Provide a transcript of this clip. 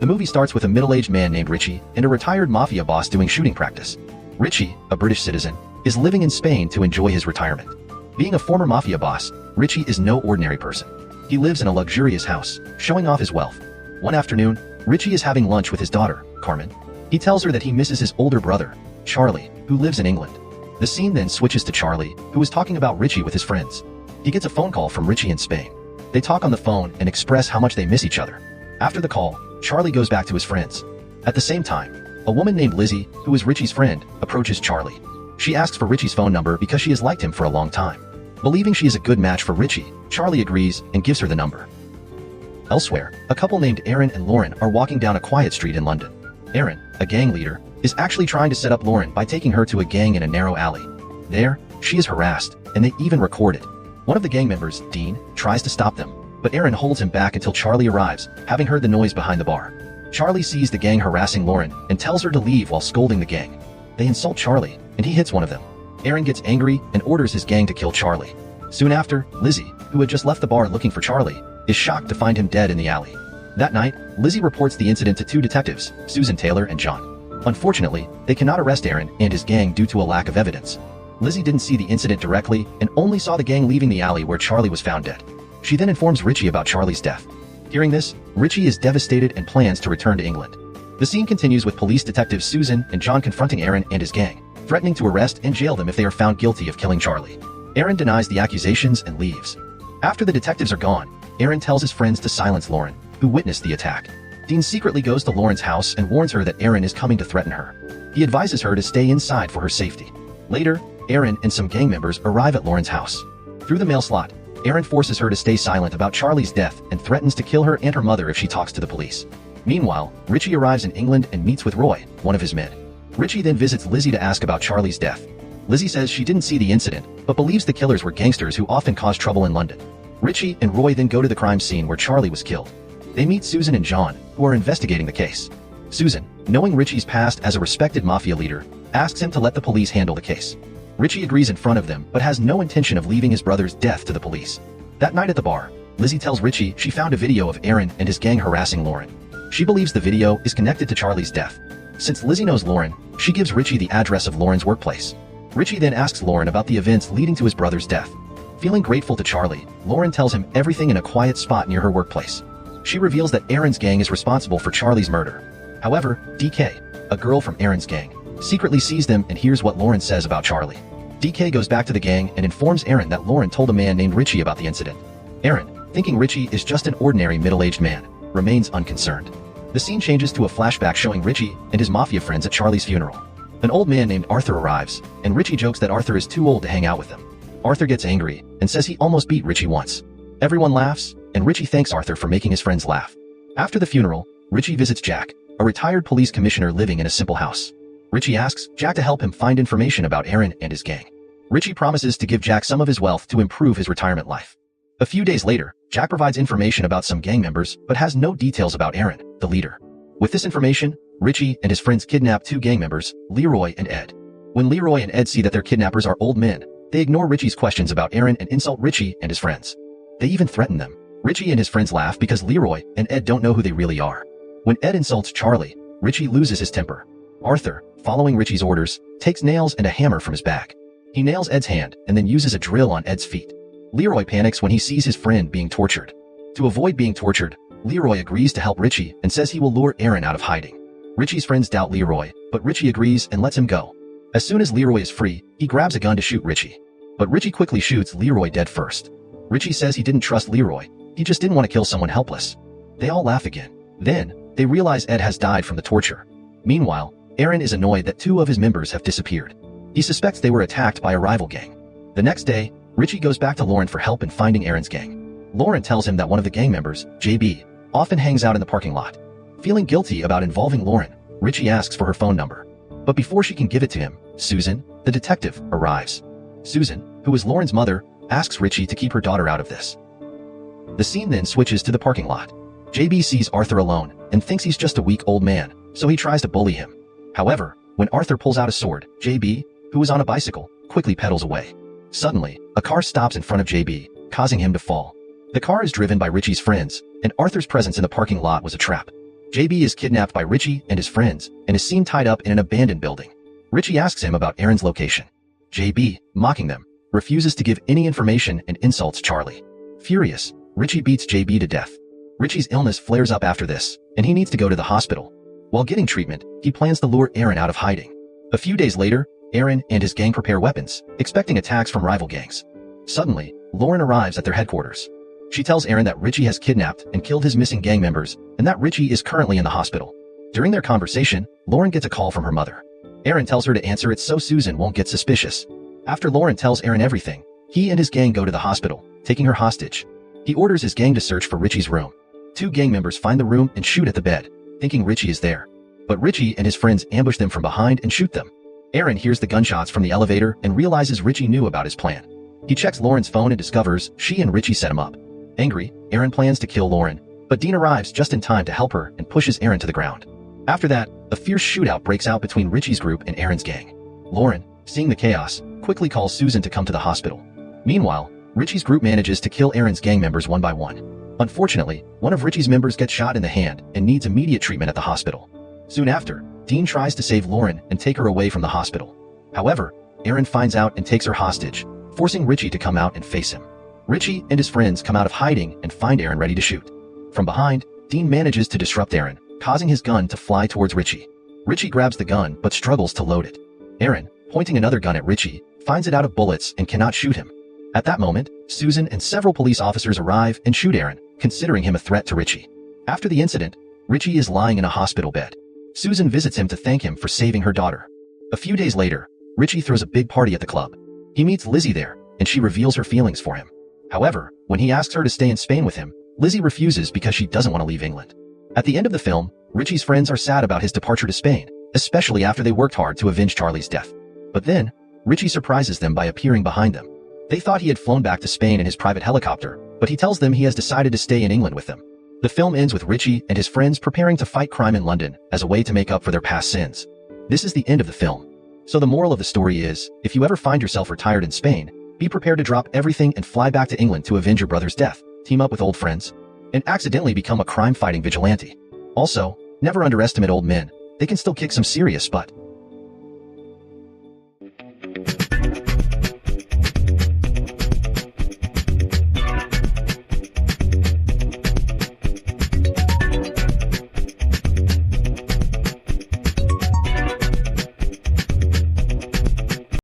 The movie starts with a middle-aged man named Ritchie and a retired mafia boss doing shooting practice. Ritchie, a British citizen, is living in Spain to enjoy his retirement. Being a former mafia boss, Ritchie is no ordinary person. He lives in a luxurious house, showing off his wealth. One afternoon, Ritchie is having lunch with his daughter, Carmen. He tells her that he misses his older brother, Charlie, who lives in England. The scene then switches to Charlie, who is talking about Ritchie with his friends. He gets a phone call from Ritchie in Spain. They talk on the phone and express how much they miss each other. After the call, Charlie goes back to his friends. At the same time, a woman named Lizzie, who is Ritchie's friend, approaches Charlie. She asks for Ritchie's phone number because she has liked him for a long time. Believing she is a good match for Ritchie, Charlie agrees and gives her the number. Elsewhere, a couple named Aaron and Lauren are walking down a quiet street in London. Aaron, a gang leader, is actually trying to set up Lauren by taking her to a gang in a narrow alley. There, she is harassed, and they even record it. One of the gang members, Dean, tries to stop them, but Aaron holds him back until Charlie arrives, having heard the noise behind the bar. Charlie sees the gang harassing Lauren and tells her to leave while scolding the gang. They insult Charlie, and he hits one of them. Aaron gets angry and orders his gang to kill Charlie. Soon after, Lizzie, who had just left the bar looking for Charlie, is shocked to find him dead in the alley. That night, Lizzie reports the incident to two detectives, Susan Taylor and John. Unfortunately, they cannot arrest Aaron and his gang due to a lack of evidence. Lizzie didn't see the incident directly and only saw the gang leaving the alley where Charlie was found dead. She then informs Ritchie about Charlie's death. Hearing this, Ritchie is devastated and plans to return to England. The scene continues with police detectives Susan and John confronting Aaron and his gang, threatening to arrest and jail them if they are found guilty of killing Charlie. Aaron denies the accusations and leaves. After the detectives are gone, Aaron tells his friends to silence Lauren, who witnessed the attack. Dean secretly goes to Lauren's house and warns her that Aaron is coming to threaten her. He advises her to stay inside for her safety. Later, Aaron and some gang members arrive at Lauren's house. Through the mail slot, Aaron forces her to stay silent about Charlie's death and threatens to kill her and her mother if she talks to the police. Meanwhile, Ritchie arrives in England and meets with Roy, one of his men. Ritchie then visits Lizzie to ask about Charlie's death. Lizzie says she didn't see the incident, but believes the killers were gangsters who often cause trouble in London. Ritchie and Roy then go to the crime scene where Charlie was killed. They meet Susan and John, who are investigating the case. Susan, knowing Ritchie's past as a respected mafia leader, asks him to let the police handle the case. Ritchie agrees in front of them but has no intention of leaving his brother's death to the police. That night at the bar, Lizzie tells Ritchie she found a video of Aaron and his gang harassing Lauren. She believes the video is connected to Charlie's death. Since Lizzie knows Lauren, she gives Ritchie the address of Lauren's workplace. Ritchie then asks Lauren about the events leading to his brother's death. Feeling grateful to Charlie, Lauren tells him everything in a quiet spot near her workplace. She reveals that Aaron's gang is responsible for Charlie's murder. However, DK, a girl from Aaron's gang, secretly sees them and hears what Lauren says about Charlie. DK goes back to the gang and informs Aaron that Lauren told a man named Ritchie about the incident. Aaron, thinking Ritchie is just an ordinary middle-aged man, remains unconcerned. The scene changes to a flashback showing Ritchie and his mafia friends at Charlie's funeral. An old man named Arthur arrives, and Ritchie jokes that Arthur is too old to hang out with them. Arthur gets angry and says he almost beat Ritchie once. Everyone laughs, and Ritchie thanks Arthur for making his friends laugh. After the funeral, Ritchie visits Jack, a retired police commissioner living in a simple house. Ritchie asks Jack to help him find information about Aaron and his gang. Ritchie promises to give Jack some of his wealth to improve his retirement life. A few days later, Jack provides information about some gang members but has no details about Aaron, the leader. With this information, Ritchie and his friends kidnap two gang members, Leroy and Ed. When Leroy and Ed see that their kidnappers are old men, they ignore Ritchie's questions about Aaron and insult Ritchie and his friends. They even threaten them. Ritchie and his friends laugh because Leroy and Ed don't know who they really are. When Ed insults Charlie, Ritchie loses his temper. Arthur, following Ritchie's orders, takes nails and a hammer from his bag. He nails Ed's hand and then uses a drill on Ed's feet. Leroy panics when he sees his friend being tortured. To avoid being tortured, Leroy agrees to help Ritchie and says he will lure Aaron out of hiding. Ritchie's friends doubt Leroy, but Ritchie agrees and lets him go. As soon as Leroy is free, he grabs a gun to shoot Ritchie. But Ritchie quickly shoots Leroy dead first. Ritchie says he didn't trust Leroy, he just didn't want to kill someone helpless. They all laugh again. Then, they realize Ed has died from the torture. Meanwhile, Aaron is annoyed that two of his members have disappeared. He suspects they were attacked by a rival gang. The next day, Ritchie goes back to Lauren for help in finding Aaron's gang. Lauren tells him that one of the gang members, JB, often hangs out in the parking lot. Feeling guilty about involving Lauren, Ritchie asks for her phone number. But before she can give it to him, Susan, the detective, arrives. Susan, who is Lauren's mother, asks Ritchie to keep her daughter out of this. The scene then switches to the parking lot. JB sees Arthur alone and thinks he's just a weak old man, so he tries to bully him. However, when Arthur pulls out a sword, JB, who is on a bicycle, quickly pedals away. Suddenly, a car stops in front of JB, causing him to fall. The car is driven by Ritchie's friends, and Arthur's presence in the parking lot was a trap. JB is kidnapped by Ritchie and his friends and is seen tied up in an abandoned building. Ritchie asks him about Aaron's location. JB, mocking them, refuses to give any information and insults Charlie. Furious, Ritchie beats JB to death. Ritchie's illness flares up after this, and he needs to go to the hospital. While getting treatment, he plans to lure Aaron out of hiding. A few days later, Aaron and his gang prepare weapons, expecting attacks from rival gangs. Suddenly, Lauren arrives at their headquarters. She tells Aaron that Ritchie has kidnapped and killed his missing gang members, and that Ritchie is currently in the hospital. During their conversation, Lauren gets a call from her mother. Aaron tells her to answer it so Susan won't get suspicious. After Lauren tells Aaron everything, he and his gang go to the hospital, taking her hostage. He orders his gang to search for Ritchie's room. 2 gang members find the room and shoot at the bed, thinking Ritchie is there. But Ritchie and his friends ambush them from behind and shoot them. Aaron hears the gunshots from the elevator and realizes Ritchie knew about his plan. He checks Lauren's phone and discovers she and Ritchie set him up. Angry, Aaron plans to kill Lauren, but Dean arrives just in time to help her and pushes Aaron to the ground. After that, a fierce shootout breaks out between Ritchie's group and Aaron's gang. Lauren, seeing the chaos, quickly calls Susan to come to the hospital. Meanwhile, Ritchie's group manages to kill Aaron's gang members one by one. Unfortunately, one of Ritchie's members gets shot in the hand and needs immediate treatment at the hospital. Soon after, Dean tries to save Lauren and take her away from the hospital. However, Aaron finds out and takes her hostage, forcing Ritchie to come out and face him. Ritchie and his friends come out of hiding and find Aaron ready to shoot. From behind, Dean manages to disrupt Aaron, causing his gun to fly towards Ritchie. Ritchie grabs the gun but struggles to load it. Aaron, pointing another gun at Ritchie, finds it out of bullets and cannot shoot him. At that moment, Susan and several police officers arrive and shoot Aaron, considering him a threat to Ritchie. After the incident, Ritchie is lying in a hospital bed. Susan visits him to thank him for saving her daughter. A few days later, Ritchie throws a big party at the club. He meets Lizzie there, and she reveals her feelings for him. However, when he asks her to stay in Spain with him, Lizzie refuses because she doesn't want to leave England. At the end of the film, Ritchie's friends are sad about his departure to Spain, especially after they worked hard to avenge Charlie's death. But then, Ritchie surprises them by appearing behind them. They thought he had flown back to Spain in his private helicopter, but he tells them he has decided to stay in England with them. The film ends with Ritchie and his friends preparing to fight crime in London as a way to make up for their past sins. This is the end of the film. So the moral of the story is, if you ever find yourself retired in Spain, be prepared to drop everything and fly back to England to avenge your brother's death, team up with old friends, and accidentally become a crime-fighting vigilante. Also, never underestimate old men. They can still kick some serious butt.